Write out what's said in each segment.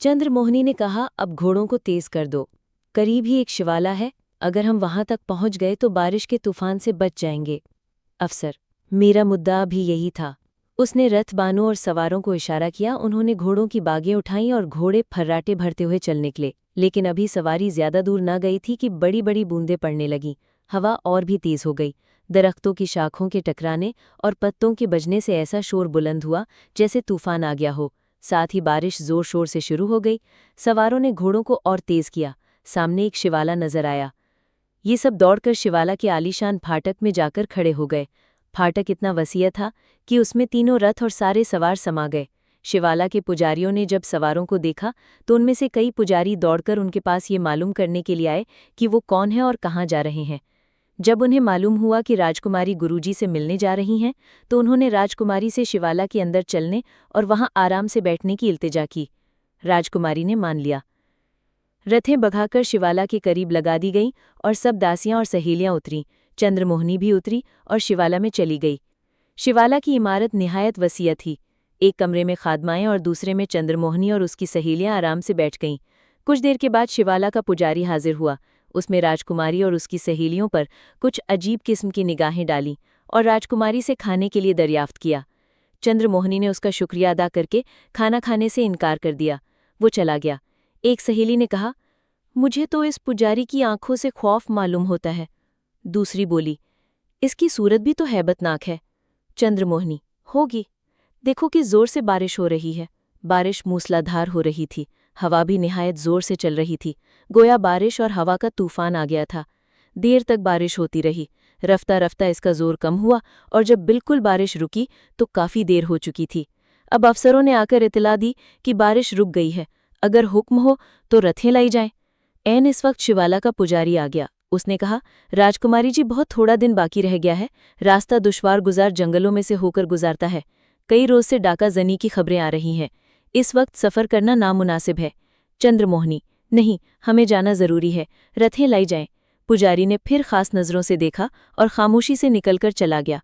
चंद्रमोहिनी ने कहा, अब घोड़ों को तेज कर दो। करीब ही एक शिवाला है, अगर हम वहां तक पहुंच गए तो बारिश के तूफान से बच जाएंगे। अफसर, मेरा मुद्दा भी यही था। उसने रथ बानों और सवारों को इशारा किया। उन्होंने घोड़ों की बागें उठाईं और घोड़े फर्राटे भरते हुए चल निकले। लेकिन अभी सवारी ज्यादा दूर न गई थी कि बड़ी बड़ी बूंदें पड़ने लगीं। हवा और भी तेज हो गई। दरख्तों की शाखों के टकराने और पत्तों के बजने से ऐसा शोर बुलंद हुआ जैसे तूफान आ गया हो। साथ ही बारिश जोर शोर से शुरू हो गई। सवारों ने घोड़ों को और तेज किया। सामने एक शिवाला नजर आया। ये सब दौड़कर शिवाला के आलीशान फाटक में जाकर खड़े हो गए। फाटक इतना वसीय था कि उसमें तीनों रथ और सारे सवार समा गए। शिवाला के पुजारियों ने जब सवारों को देखा तो उनमें से कई पुजारी दौड़कर उनके पास ये मालूम करने के लिए आए कि वो कौन है और कहाँ जा रहे हैं। जब उन्हें मालूम हुआ कि राजकुमारी गुरुजी से मिलने जा रही हैं, तो उन्होंने राजकुमारी से शिवाला के अंदर चलने और वहां आराम से बैठने की इल्तिजा की। राजकुमारी ने मान लिया। रथें बघाकर शिवाला के करीब लगा दी गईं और सब दासियां और सहेलियां उतरीं। चंद्रमोहिनी भी उतरी और शिवाला में चली गई। शिवाला की इमारत निहायत वसीय थी। एक कमरे में खादमाएं और दूसरे में चंद्रमोहिनी और उसकी सहेलियां आराम से बैठ गईं। कुछ देर के बाद शिवाला का पुजारी हाजिर हुआ। उसमें राजकुमारी और उसकी सहेलियों पर कुछ अजीब किस्म की निगाहें डालीं और राजकुमारी से खाने के लिए दरियाफ्त किया। चंद्रमोहिनी ने उसका शुक्रिया अदा करके खाना खाने से इनकार कर दिया। वो चला गया। एक सहेली ने कहा, मुझे तो इस पुजारी की आंखों से खौफ मालूम होता है। दूसरी बोली, इसकी सूरत भी तो हैबतनाक है। चंद्रमोहिनी, होगी। देखो कि जोर से बारिश हो रही है। बारिश मूसलाधार हो रही थी। हवा भी निहायत जोर से चल रही थी। गोया बारिश और हवा का तूफान आ गया था। देर तक बारिश होती रही। रफ्ता रफ्ता इसका जोर कम हुआ और जब बिल्कुल बारिश रुकी तो काफ़ी देर हो चुकी थी। अब अफसरों ने आकर इतला दी कि बारिश रुक गई है, अगर हुक्म हो तो रथें लाई जाएं। ऐन इस वक्त शिवाला का पुजारी आ गया। उसने कहा, राजकुमारी जी, बहुत थोड़ा दिन बाकी रह गया है। रास्ता दुश्वार गुजार जंगलों में से होकर गुजारता है। कई रोज से डाका जनी की खबरें आ रही हैं। इस वक्त सफ़र करना नामुनासिब है। चंद्रमोहिनी, नहीं, हमें जाना जरूरी है। रथें लाई जाएं। पुजारी ने फिर खास नज़रों से देखा और खामोशी से निकलकर चला गया।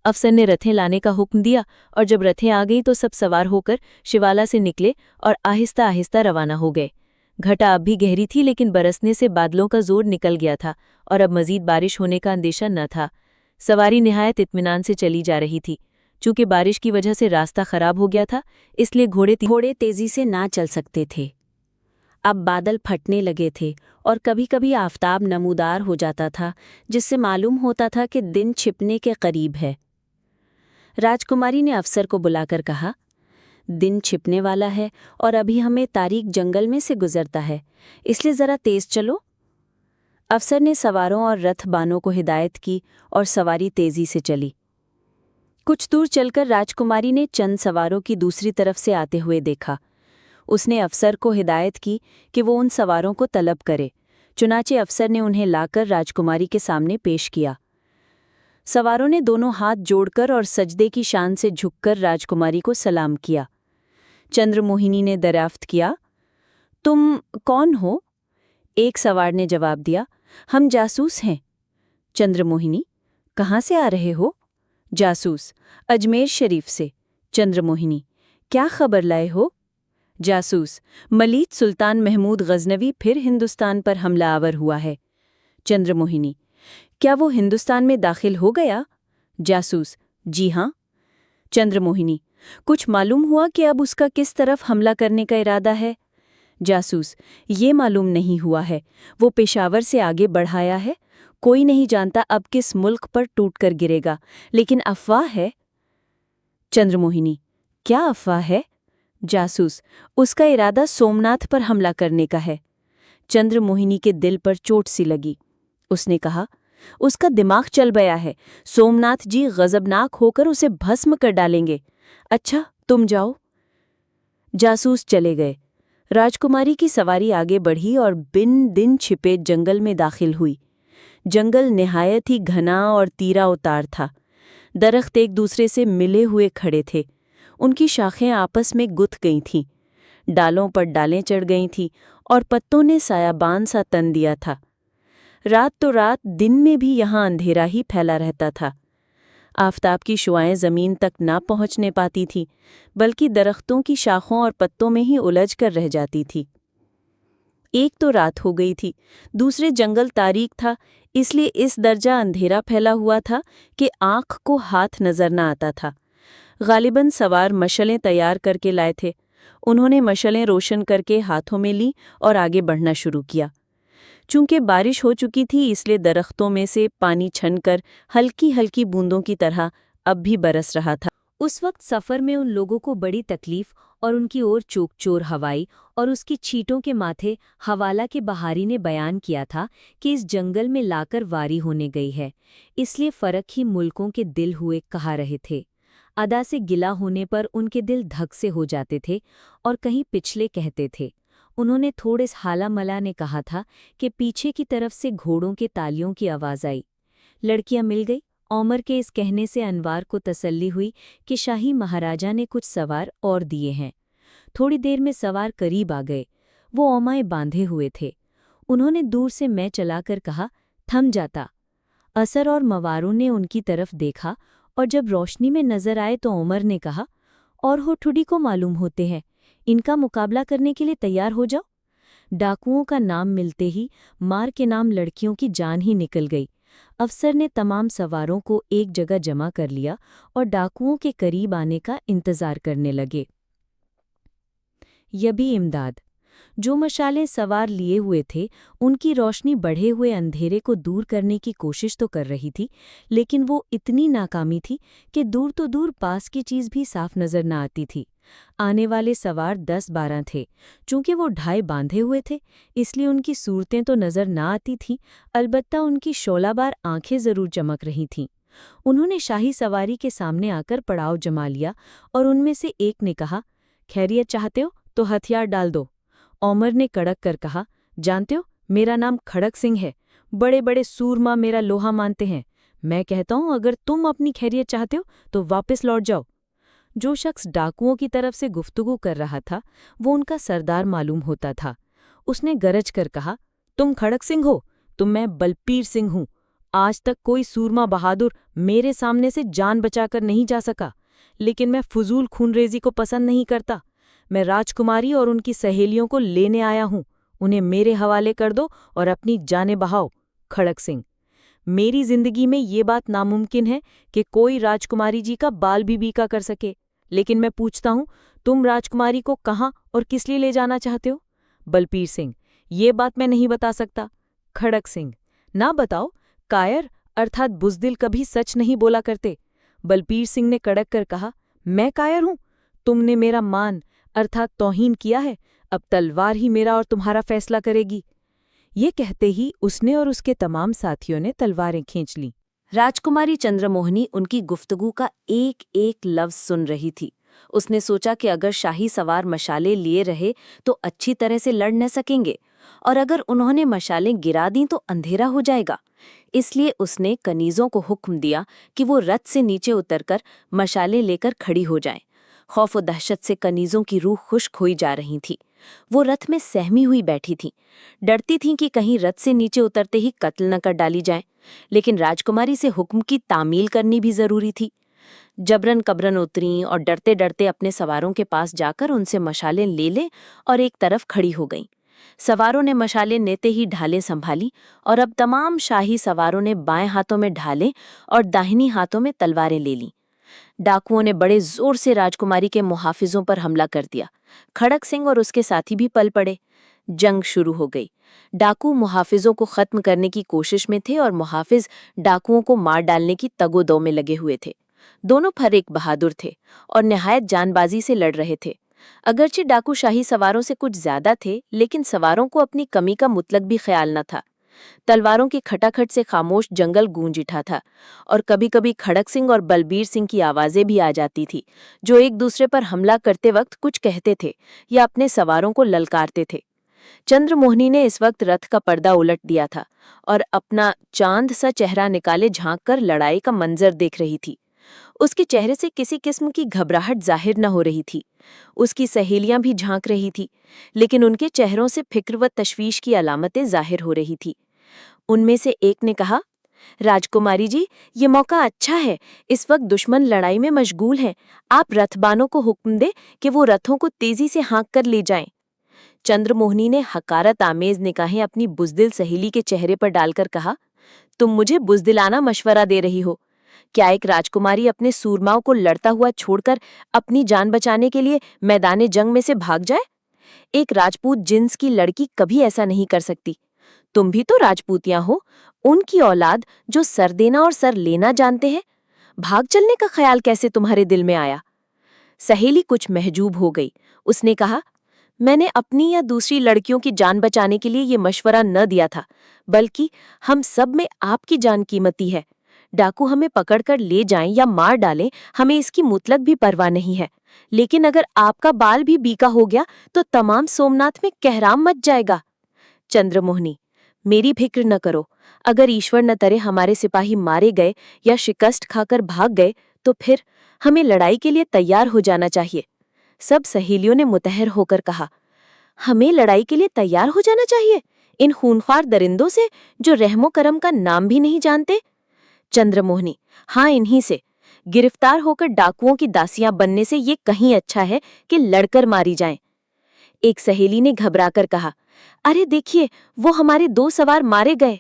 अफसर ने रथें लाने का हुक्म दिया और जब रथें आ गईं तो सब सवार होकर शिवाला से निकले और आहिस्ता आहिस्ता रवाना हो गए। घटा अब भी गहरी थी, लेकिन बरसने से बादलों का जोर निकल गया था और अब मजीद बारिश होने का अंदेशा न था। सवारी निहायत इत्मीनान से चली जा रही थी। चूंकि बारिश की वजह से रास्ता खराब हो गया था, इसलिए घोड़े तेजी से ना चल सकते थे। अब बादल फटने लगे थे और कभी कभी आफताब नमूदार हो जाता था, जिससे मालूम होता था कि दिन छिपने के करीब है। राजकुमारी ने अफसर को बुलाकर कहा, दिन छिपने वाला है और अभी हमें तारीक जंगल में से गुजरता है, इसलिए ज़रा तेज चलो। अफसर ने सवारों और रथ बानों को हिदायत की और सवारी तेजी से चली। कुछ दूर चलकर राजकुमारी ने चंद सवारों की दूसरी तरफ से आते हुए देखा। उसने अफसर को हिदायत की कि वो उन सवारों को तलब करे। चुनाचे अफसर ने उन्हें लाकर राजकुमारी के सामने पेश किया। सवारों ने दोनों हाथ जोड़कर और सजदे की शान से झुककर राजकुमारी को सलाम किया। चंद्रमोहिनी ने दरियाफ्त किया, तुम कौन हो? एक सवार ने जवाब दिया, हम जासूस हैं। चंद्रमोहिनी, कहाँ से आ रहे हो? जासूस, अजमेर शरीफ से। चंद्रमोहिनी, क्या खबर लाए हो? जासूस, मलीक सुल्तान महमूद गजनवी फिर हिंदुस्तान पर हमला आवर हुआ है। चंद्रमोहिनी, क्या वो हिंदुस्तान में दाखिल हो गया? जासूस, जी हाँ। चंद्रमोहिनी, कुछ मालूम हुआ कि अब उसका किस तरफ हमला करने का इरादा है? जासूस, ये मालूम नहीं हुआ है। वो पेशावर से आगे बढ़ाया है। कोई नहीं जानता अब किस मुल्क पर टूटकर गिरेगा, लेकिन अफवाह है। चंद्रमोहिनी, क्या अफवाह है? जासूस, उसका इरादा सोमनाथ पर हमला करने का है। चंद्रमोहिनी के दिल पर चोट सी लगी। उसने कहा, उसका दिमाग चल गया है। सोमनाथ जी गजबनाक होकर उसे भस्म कर डालेंगे। अच्छा, तुम जाओ। जासूस चले गए। राजकुमारी की सवारी आगे बढ़ी और बिन दिन छिपे जंगल में दाखिल हुई। जंगल निहायत ही घना और तीरा उतार था। दरख्त एक दूसरे से मिले हुए खड़े थे। उनकी शाखें आपस में गुथ गई थीं। डालों पर डालें चढ़ गई थीं और पत्तों ने सायाबान सा तन दिया था। रात तो रात, दिन में भी यहाँ अंधेरा ही फैला रहता था। आफताब की शुआएं ज़मीन तक ना पहुंचने पाती थी, बल्कि दरख्तों की शाखों और पत्तों में ही उलझ कर रह जाती थी। एक तो रात हो गई थी, दूसरे जंगल तारीक था, इसलिए इस दर्जा अंधेरा फैला हुआ था कि आँख को हाथ नजर न आता था। गालिबन सवार मशलें तैयार करके लाए थे। उन्होंने मशलें रोशन करके हाथों में ली और आगे बढ़ना शुरू किया। चूंकि बारिश हो चुकी थी, इसलिए दरख्तों में से पानी छनकर हल्की हल्की बूंदों की तरह अब भी बरस रहा था। उस वक्त सफ़र में उन लोगों को बड़ी तकलीफ और उनकी ओर चोक-चोर हवाई और उसकी छींटों के माथे हवाला के बहारी ने बयान किया था कि इस जंगल में लाकर वारी होने गई है, इसलिए फ़र्क ही मुल्कों के दिल हुए कहा रहे थे। अदा से गिला होने पर उनके दिल धक से हो जाते थे और कहीं पिछले कहते थे। उन्होंने थोड़े हाला मला ने कहा था कि पीछे की तरफ से घोड़ों के तालियों की आवाज़ आई। लड़कियां मिल गई। ओमर के इस कहने से अनवार को तसल्ली हुई कि शाही महाराजा ने कुछ सवार और दिए हैं। थोड़ी देर में सवार करीब आ गए। वो ओमाए बांधे हुए थे। उन्होंने दूर से मैं चलाकर कहा, थम जाता। असर और मवारों ने उनकी तरफ देखा और जब रोशनी में नजर आए तो ओमर ने कहा, और हो ठुडी को मालूम होते हैं, इनका मुकाबला करने के लिए तैयार हो जाओ। डाकुओं का नाम मिलते ही मार के नाम लड़कियों की जान ही निकल गई। अफसर ने तमाम सवारों को एक जगह जमा कर लिया और डाकुओं के करीब आने का इंतजार करने लगे। यभी इमदाद। जो मशालें सवार लिए हुए थे, उनकी रोशनी बढ़े हुए अंधेरे को दूर करने की कोशिश तो कर रही थी, लेकिन वो इतनी नाकामी थी कि दूर तो दूर पास की चीज़ भी साफ नजर न आती थी। आने वाले सवार 10-12 थे। चूंकि वो ढाई बांधे हुए थे, इसलिए उनकी सूरतें तो नजर न आती थीं, अलबत्ता उनकी शोलाबार आंखें जरूर चमक रही थीं। उन्होंने शाही सवारी के सामने आकर पड़ाव जमा लिया और उनमें से एक ने कहा, खैरियत चाहते हो तो हथियार डाल दो। ओमर ने कड़क कर कहा, जानते हो, मेरा नाम खड़क सिंह है। बड़े बड़े सूरमा मेरा लोहा मानते हैं। मैं कहता हूं, अगर तुम अपनी खैरियत चाहते हो तो वापस लौट जाओ। जो शख्स डाकुओं की तरफ से गुफ्तगू कर रहा था, वो उनका सरदार मालूम होता था। उसने गरज कर कहा, तुम खड़क सिंह हो? तो मैं बलपीर सिंह हूं। आज तक कोई सूरमा बहादुर मेरे सामने से जान बचाकर नहीं जा सका, लेकिन मैं फजूल खूनरेजी को पसंद नहीं करता। मैं राजकुमारी और उनकी सहेलियों को लेने आया हूं। उन्हें मेरे हवाले कर दो और अपनी जानें बहाओ। खड़क सिंह, मेरी जिंदगी में ये बात नामुमकिन है कि कोई राजकुमारी जी का बाल भी बीका कर सके, लेकिन मैं पूछता हूं, तुम राजकुमारी को कहाँ और किस लिए ले जाना चाहते हो? बलपीर सिंह, ये बात मैं नहीं बता सकता। खड़क सिंह, ना बताओ। कायर अर्थात बुज़दिल कभी सच नहीं बोला करते। बलपीर सिंह ने कड़क कर कहा, मैं कायर हूं? तुमने मेरा मान अर्थात तौहीन किया है। अब तलवार ही मेरा और तुम्हारा फैसला करेगी। ये कहते ही उसने और उसके तमाम साथियों ने तलवारें खींच लीं। राजकुमारी चंद्रमोहनी उनकी गुफ्तगू का एक एक लफ्ज सुन रही थी। उसने सोचा कि अगर शाही सवार मशालें लिए रहे तो अच्छी तरह से लड़ न सकेंगे, और अगर उन्होंने मशालें गिरा दी तो अंधेरा हो जाएगा। इसलिए उसने कनीज़ों को हुक्म दिया कि वो रथ से नीचे उतरकर मशालें लेकर खड़ी हो जाएं। खौफ व दहशत से कनीज़ों की रूह खुश्क हुई जा रही थी। वो रथ में सहमी हुई बैठी थीं, डरती थीं कि कहीं रथ से नीचे उतरते ही कत्ल न कर डाली जाए, लेकिन राजकुमारी से हुक्म की तामील करनी भी जरूरी थी। जबरन कबरन उतरीं और डरते डरते अपने सवारों के पास जाकर उनसे मशालें ले लें और एक तरफ खड़ी हो गईं। सवारों ने मशालें नेते ही ढालें संभाली और अब तमाम शाही सवारों ने बाएं हाथों में ढालें और दाहिनी हाथों में तलवारें ले लीं। डाकुओं ने बड़े जोर से राजकुमारी के मुहाफिजों पर हमला कर दिया। खड़क सिंह और उसके साथी भी पल पड़े। जंग शुरू हो गई। डाकू मुहाफिजों को खत्म करने की कोशिश में थे और मुहाफिज डाकुओं को मार डालने की तगोदो में लगे हुए थे। दोनों फर्रेक बहादुर थे और निहायत जानबाजी से लड़ रहे थे। अगरचे डाकू शाही सवारों से कुछ ज्यादा थे, लेकिन सवारों को अपनी कमी का मुतलक भी ख्याल न था। तलवारों की खटाखट से खामोश जंगल गूंज उठा था और कभी कभी खड़क सिंह और बलबीर सिंह की आवाजें भी आ जाती थी, जो एक दूसरे पर हमला करते वक्त कुछ कहते थे या अपने सवारों को ललकारते थे। चंद्रमोहनी ने इस वक्त रथ का पर्दा उलट दिया था और अपना चांद सा चेहरा निकाले झांक कर लड़ाई का मंजर देख रही थी। उसके चेहरे से किसी किस्म की घबराहट जाहिर न हो रही थी। उसकी सहेलियां भी झांक रही थी, लेकिन उनके चेहरों से फिक्र व तशवीश की अलामतें जाहिर हो रही थी। उनमें से एक ने कहा, राजकुमारी जी, ये मौका अच्छा है। इस वक्त दुश्मन लड़ाई में मशगूल हैं। आप रथबानों को हुक्म दे कि वो रथों को तेजी से हाँक कर ले जाएं। चंद्रमोहनी ने हकारत आमेज निगाहें अपनी बुज़दिल सहेली के चेहरे पर डालकर कहा, तुम मुझे बुज़दिलाना मशवरा दे रही हो? क्या एक राजकुमारी अपने सूरमाओं को लड़ता हुआ छोड़कर अपनी जान बचाने के लिए मैदाने जंग में से भाग जाए? एक राजपूत जिन्स की लड़की कभी ऐसा नहीं कर सकती। तुम भी तो राजपूतियां हो, उनकी औलाद जो सर देना और सर लेना जानते हैं। भाग चलने का ख्याल कैसे तुम्हारे दिल में आया? सहेली कुछ महजूब हो गई। उसने कहा, मैंने अपनी या दूसरी लड़कियों की जान बचाने के लिए ये मशवरा न दिया था, बल्कि हम सब में आपकी जान कीमती है। डाकू हमें पकड़कर ले जाएं या मार डालें, हमें इसकी मुतलक भी परवाह नहीं है। लेकिन अगर आपका बाल भी बीका हो गया तो तमाम सोमनाथ में कहराम मच जाएगा। चंद्रमोहनी, मेरी फिक्र न करो। अगर ईश्वर न तरे हमारे सिपाही मारे गए या शिकस्त खाकर भाग गए तो फिर हमें लड़ाई के लिए तैयार हो जाना चाहिए। सब सहेलियों ने मुतहर होकर कहा, हमें लड़ाई के लिए तैयार हो जाना चाहिए? इन खूनख्वार दरिंदों से जो रहमो करम का नाम भी नहीं जानते? चंद्रमोहनी, हाँ, इन्हीं से। गिरफ्तार होकर डाकुओं की दासियां बनने से ये कहीं अच्छा है कि लड़कर मारी जाएं। एक सहेली ने घबराकर कहा, अरे देखिए, वो हमारे 2 सवार मारे गए।